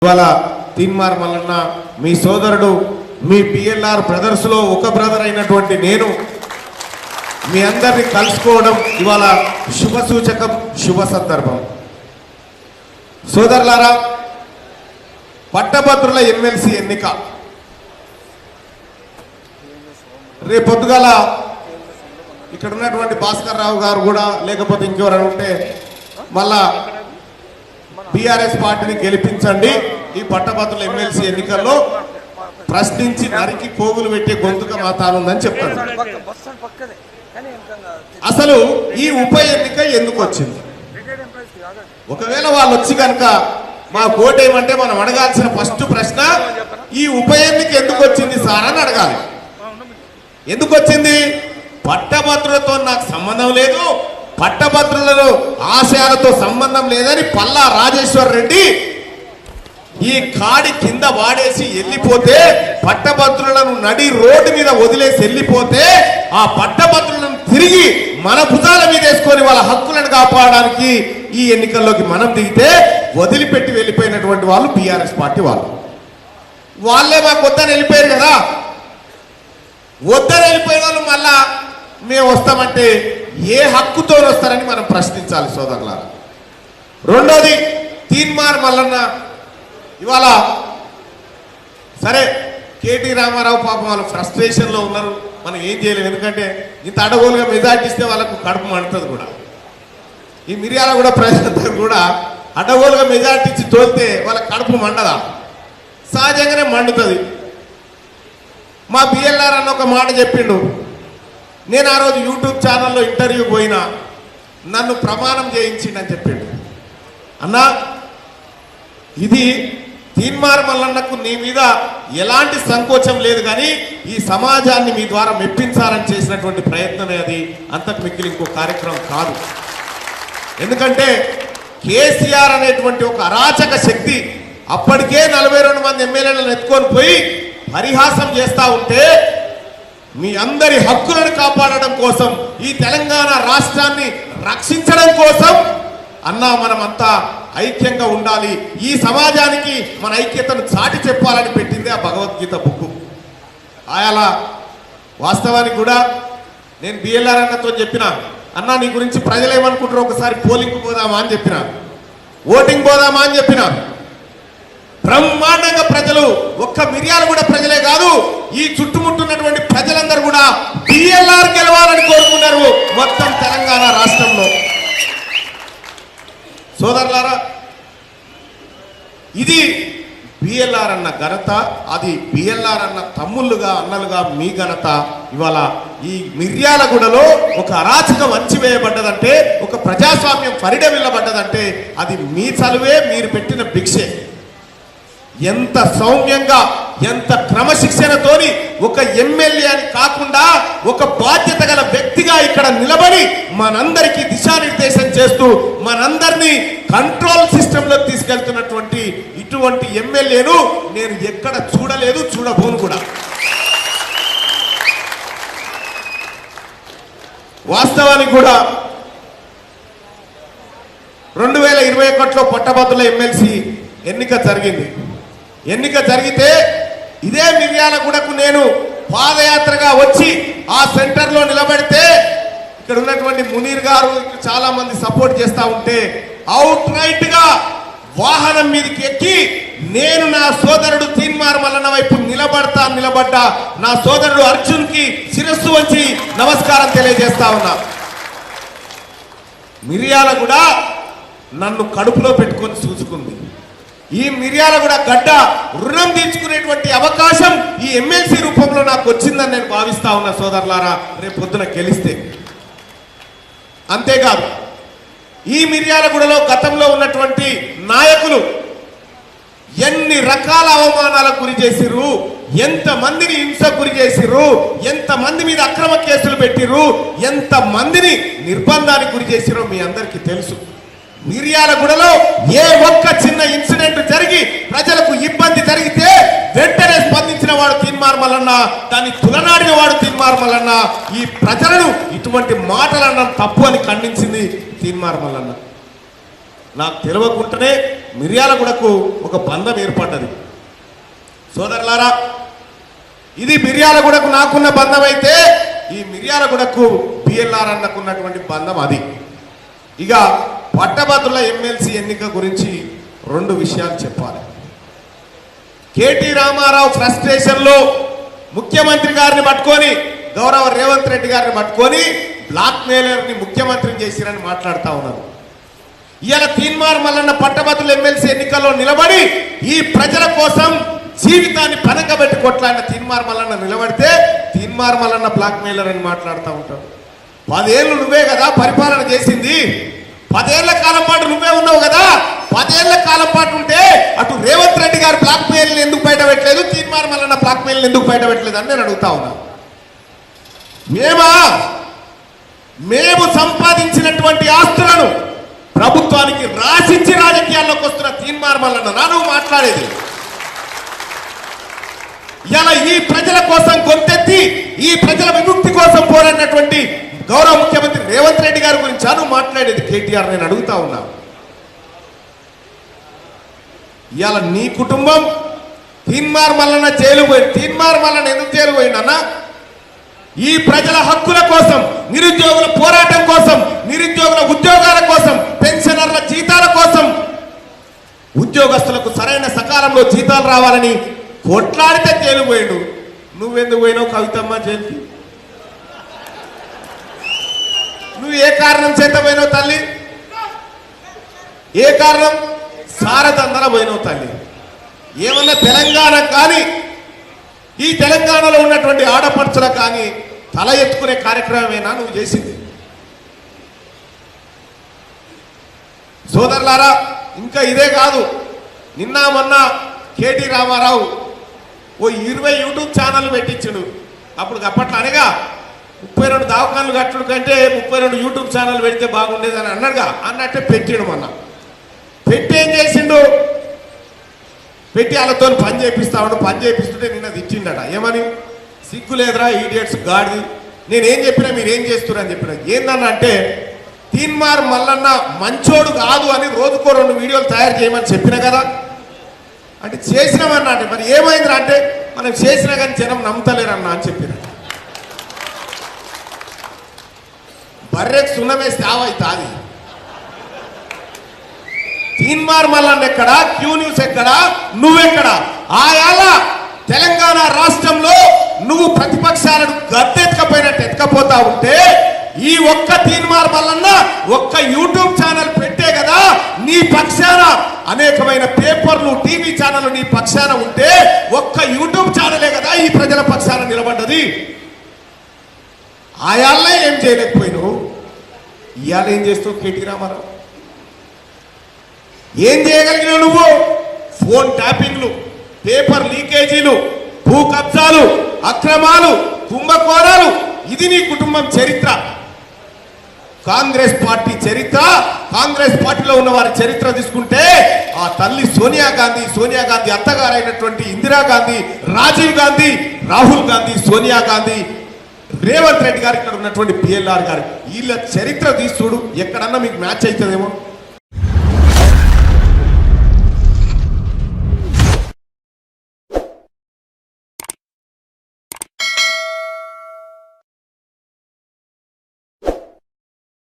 ఇవాళ తీన్మార్ మల్లన్న మీ సోదరుడు మీ PLR brothers లో ఒక బ్రదర్ అయినటువంటి నేను మీ అందరిని కలుసుకోవడం ఇవాళ శుభ సూచకం, శుభ సందర్భం. సోదరులారా, పట్టభద్రుల ఎమ్మెల్సీ ఎన్నిక రేపొద్దుగాల ఇక్కడ ఉన్నటువంటి భాస్కర్ రావు గారు కూడా లేకపోతే ఇంకెవరైనా ఉంటే మళ్ళా బీఆర్ఎస్ పార్టీని గెలిపించండి, ఈ పట్టభద్రుల ఎమ్మెల్సీ ఎన్నికల్లో ప్రశ్నించి నరికి పోగులు పెట్టే గొంతుక మా తానుందని చెప్తాను. అసలు ఈ ఉప ఎన్నిక ఎందుకు వచ్చింది? ఒకవేళ వాళ్ళు వచ్చి కనుక మా ఓటేయమంటే మనం అడగాల్సిన ఫస్ట్ ప్రశ్న, ఈ ఉప ఎన్నిక ఎందుకు వచ్చింది సార్ అని అడగాలి. ఎందుకు వచ్చింది? పట్టభద్రులతో నాకు సంబంధం లేదు, పట్టభద్రులలో ఆశయాలతో సంబంధం లేదని పల్లా రాజేశ్వర్ రెడ్డి ఈ కాడి కింద వాడేసి వెళ్ళిపోతే, పట్టభద్రులను నడి రోడ్డు మీద వదిలేసి వెళ్ళిపోతే, ఆ పట్టభద్రులను తిరిగి మన భుజాల మీద వేసుకొని వాళ్ళ హక్కులను కాపాడడానికి ఈ ఎన్నికల్లోకి మనం దిగితే వదిలిపెట్టి వెళ్ళిపోయినటువంటి వాళ్ళు బీఆర్ఎస్ పార్టీ వాళ్ళే మాకు వద్దని వెళ్ళిపోయారు కదా. వద్దని వెళ్ళిపోయిన వాళ్ళు మళ్ళా మేము వస్తామంటే ఏ హక్కుతో వస్తారని మనం ప్రశ్నించాలి సోదరులారా. రెండోది, తీన్మార్ మల్లన్న ఇవాళ సరే కేటీ రామారావు పాపం వాళ్ళు ఫ్రస్ట్రేషన్లో ఉన్నారు, మనం ఏం చేయలేము. ఎందుకంటే ఇంత అడగోలుగా మెజార్టీ ఇస్తే వాళ్ళకు కడుపు మండుతుంది కూడా. ఈ మిర్యాల కూడా ప్రజలందరూ కూడా అడగోలుగా మెజార్టీ ఇచ్చి తోలితే వాళ్ళ కడుపు మండదా? సహజంగానే మండుతుంది. మా బిఎల్ఆర్ అన్న ఒక మాట చెప్పిండు. నేను ఆ రోజు యూట్యూబ్ ఛానల్లో ఇంటర్వ్యూ పోయినా, నన్ను ప్రమాణం చేయించిండని చెప్పిండు. అన్నా, ఇది తీన్మార్ మల్లన్నకు నీ మీద ఎలాంటి సంకోచం లేదు, కానీ ఈ సమాజాన్ని మీ ద్వారా మెప్పించాలని చేసినటువంటి ప్రయత్నమే అది, అంతకు మిక్కిలి ఇంకో కార్యక్రమం కాదు. ఎందుకంటే కేసీఆర్ అనేటువంటి ఒక అరాచక శక్తి అప్పటికే 42 మంది ఎమ్మెల్యేలను ఎత్తుకొని పోయి పరిహాసం చేస్తూ ఉంటే, మీ అందరి హక్కులను కాపాడడం కోసం, ఈ తెలంగాణ రాష్ట్రాన్ని రక్షించడం కోసం అన్నా మనమంతా ఐక్యంగా ఉండాలి, ఈ సమాజానికి మన ఐక్యతను చాటి చెప్పాలని పెట్టింది ఆ భగవద్గీత బుక్. ఆయా వాస్తవానికి కూడా నేను బిఎల్ఆర్ అన్నతో చెప్పిన, అన్నా నీ గురించి ప్రజలు ఏమనుకుంటారో ఒకసారి పోలింగ్ పోదామా అని చెప్పిన, ఓటింగ్ పోదామా అని చెప్పిన. బ్రహ్మాండంగా ప్రజలు, ఒక్క మిర్యాల కూడా ప్రజలే కాదు, ఈ చుట్టుముట్టున్నటువంటి ప్రజలందరూ కూడా బిఎల్ఆర్ గెలవాలని కోరుకున్నారు మొత్తం తెలంగాణ రాష్ట్రంలో. సోదరులారా, ఇది బిఎల్ఆర్ అన్న ఘనత, అది బిఎల్ఆర్ అన్న తమ్ముళ్ళుగా అన్నలుగా మీ ఘనత. ఇవాళ ఈ మిర్యాలగూడలో ఒక అరాచకం వంచివేయబడ్డదంటే, ఒక ప్రజాస్వామ్యం పరిడవిల్లబడ్డదంటే అది మీ చలువే, మీరు పెట్టిన భిక్షే. ఎంత సౌమ్యంగా, ఎంత క్రమశిక్షణతోని ఒక ఎమ్మెల్యే అని కాకుండా ఒక బాధ్యత గల వ్యక్తిగా ఇక్కడ నిలబడి మనందరికీ దిశానిర్దేశం చేస్తూ మనందరినీ కంట్రోల్ సిస్టంలో తీసుకెళ్తున్నటువంటి ఇటువంటి ఎమ్మెల్యేను నేను ఎక్కడ చూడలేదు, చూడబోను కూడా. వాస్తవానికి కూడా 2021లో పట్టభద్రుల ఎమ్మెల్సీ ఎన్నిక జరిగింది. ఎన్నిక జరిగితే ఇదే మిర్యాలగూడకు నేను పాదయాత్రగా వచ్చి ఆ సెంటర్లో నిలబడితే, ఇక్కడ ఉన్నటువంటి మునీర్ గారు చాలా మంది సపోర్ట్ చేస్తూ ఉంటే, అవుట్ రైట్ గా వాహనం మీదకి ఎక్కి నేను నా సోదరుడు తీన్మార్ మల్లన్న వైపు నిలబడ్డా నా సోదరుడు అర్జున్ కి శిరస్సు వంచి నమస్కారం తెలియజేస్తా ఉన్నా. మిర్యాలగూడ నన్ను కడుపులో పెట్టుకొని చూసుకుంది. ఈ మిర్యాలగూడ గడ్డ రుణం తీర్చుకునేటువంటి అవకాశం ఈ ఎమ్మెల్సీ రూపంలో నాకు వచ్చిందని నేను భావిస్తా ఉన్నా సోదరులారా, రేపు పొద్దున గెలిస్తే. అంతేకాదు, ఈ మిర్యాలగూడలో గతంలో ఉన్నటువంటి నాయకులు ఎన్ని రకాల అవమానాలకు గురి చేసిర్రు, ఎంతమందిని హింసకు గురి చేసిర్రు, ఎంతమంది మీద అక్రమ కేసులు పెట్టిర్రు, ఎంతమందిని నిర్బంధానికి గురి చేసిర్రో మీ అందరికీ తెలుసు. మిర్యాలగూడలో ఏ ఒక్క చిన్న ఇన్సిడెంట్ జరిగి ప్రజలకు ఇబ్బంది జరిగితే వెంటనే స్పందించిన వాడు తీన్మార్ మల్లన్న, దాన్ని తులనాడిన వాడు తీన్మార్ మల్లన్న. ఈ ప్రజలను ఇటువంటి మాటలన్న తప్పు అని ఖండించింది తీన్మార్ మల్లన్న. నాకు తెలియకుండానే మిర్యాలగూడకు ఒక బంధం ఏర్పడ్డది. సోదరులారా, ఇది మిర్యాలగూడకు నాకున్న బంధం అయితే ఈ మిర్యాలగూడకు బిఎల్ఆర్ అన్నకున్నటువంటి బంధం అది. ఇక పట్టభద్రుల ఎమ్మెల్సీ ఎన్నిక గురించి 2 విషయాలు చెప్పాలి. కేటీ రామారావు ఫ్రస్ట్రేషన్లో ముఖ్యమంత్రి గారిని పట్టుకొని, గౌరవ రేవంత్ రెడ్డి గారిని పట్టుకొని బ్లాక్ మెయిలర్ని ముఖ్యమంత్రిని చేసిరని మాట్లాడుతూ ఉన్నారు. ఇవాళ తీన్మార్ మల్లన్న పట్టభద్రుల ఎమ్మెల్సీ ఎన్నికల్లో నిలబడి ఈ ప్రజల కోసం జీవితాన్ని పనకబెట్టి కొట్లాడిన తీన్మార్ మల్లన్న నిలబడితే తీన్మార్ మల్లన్న బ్లాక్ మెయిలర్ అని మాట్లాడుతూ ఉంటాడు. 10 ఏళ్ళు నువ్వే కదా పరిపాలన చేసింది, 10 ఏళ్ల కాలం పాటు నువ్వే ఉన్నావు కదా, 10 ఏళ్ల కాలం పాటు ఉంటే అటు రేవంత్ రెడ్డి గారు బ్లాక్ మెయిల్ని ఎందుకు బయట పెట్టలేదు, తీన్మార్ మల్లన్న బ్లాక్ మెయిల్ని ఎందుకు బయట పెట్టలేదు అని నేను అడుగుతా ఉన్నా. మేము సంపాదించినటువంటి ఆస్తులను ప్రభుత్వానికి రాసిచ్చి రాజకీయాల్లోకి వస్తున్న తీన్మార్ మల్లన్న నువ్వు మాట్లాడేది. ఇలా ఈ ప్రజల కోసం గొంతెత్తి ఈ ప్రజల విముక్తి కోసం పోరాడినటువంటి గౌరవ ముఖ్యమంత్రి రేవంత్ రెడ్డి గారి గురించి నువ్వు మాట్లాడేది కేటీఆర్, నేను అడుగుతా ఉన్నా. ఇవాళ నీ కుటుంబం తీన్మార్ మల్లన్న జైలు పోయి, తీన్మార్ మల్లన్న ఎందుకు జైలు పోయిందన్నా? ఈ ప్రజల హక్కుల కోసం, నిరుద్యోగుల పోరాటం కోసం, నిరుద్యోగుల ఉద్యోగాల కోసం, పెన్షనర్ల జీతాల కోసం, ఉద్యోగస్తులకు సరైన సకాలంలో జీతాలు రావాలని కొట్లాడితే జైలు పోయాడు. నువ్వెందుకు పోయినావు కవితమ్మ జైలుకి? నువ్వు ఏ కారణం చేత పోయినావు తల్లి? ఏ కారణం? సారదందర పోయినావు తల్లి. ఏమన్నా తెలంగాణ కానీ ఈ తెలంగాణలో ఉన్నటువంటి ఆడపడుచుల కానీ తల ఎత్తుకునే కార్యక్రమమేనా నువ్వు చేసింది? సోదరులారా, ఇంకా ఇదే కాదు, నిన్న మొన్న కేటీ రామారావు ఓ 20 యూట్యూబ్ ఛానల్ పెట్టించుడు. అప్పుడు అప్పట్లో అనగా 32 దవాఖానలు కట్టడు కంటే 32 యూట్యూబ్ ఛానల్ పెడితే బాగుండేదని అన్నాడుగా, అన్నట్టే పెట్టాడు. మొన్న పెట్టి ఏం చేసిండు? పెట్టి వాళ్ళతో పని చేపిస్తాడు. పని చేపిస్తుంటే నిన్న తెచ్చిండట. ఏమని? సిగ్గు లేదురా ఈడియట్స్ గాడిది, నేనేం చెప్పినా మీరేం చేస్తున్నారు అని చెప్పిన. ఏందన్న అంటే తీన్మార్ మల్లన్న మంచోడు కాదు అని రోజుకో 2 వీడియోలు తయారు చేయమని చెప్పిన కదా. అంటే చేసినామన్నా అంటే మరి ఏమైందిరా అంటే మనం చేసినా కానీ జనం నమ్ముతలేరన్నా అని చెప్పిన. బర్రెకు సున్నమేస్తే ఆవైతాది. తీన్మార్ మల్లన్న ఎక్కడా? క్యూ న్యూస్ ఎక్కడా? నువ్వెక్కడా? ఆయాల తెలంగాణ రాష్ట్రంలో నువ్వు ప్రతిపక్షాలను గద్దెత్తకపోయినట్టు ఎత్తుకపోతా ఉంటే ఈ ఒక్క తీన్మార్ మల్లన్న ఒక్క యూట్యూబ్ ఛానల్ పెట్టే కదా నీ పక్షాన అనేకమైన పేపర్లు, టీవీ ఛానల్ నీ పక్షాన ఉంటే ఒక్క యూట్యూబ్ ఛానలే కదా ఈ ప్రజల పక్షాన నిలబడ్డది. ఆయాలనే ఏం చేయలేకపోయినావు, ఇవాళ ఏం చేస్తావు? కేటీ రామారావు ఏం చేయగలిగినావు నువ్వు? ఫోన్ ట్యాపింగ్లు, పేపర్ లీకేజీలు, భూ కబ్జాలు, అక్రమాలు, కుంభకోణాలు, ఇది నీ కుటుంబం చరిత్ర. కాంగ్రెస్ పార్టీ చరిత్ర, కాంగ్రెస్ పార్టీలో ఉన్న వారి చరిత్ర తీసుకుంటే ఆ తల్లి సోనియా గాంధీ అత్తగారైనటువంటి ఇందిరాగాంధీ, రాజీవ్ గాంధీ, రాహుల్ గాంధీ, సోనియా గాంధీ, రేవంత్ రెడ్డి గారు, ఇక్కడ ఉన్నటువంటి బిఎల్ఆర్ గారు, వీళ్ళ చరిత్ర తీసుడు ఎక్కడన్నా మీకు మ్యాచ్ అవుతుందేమో?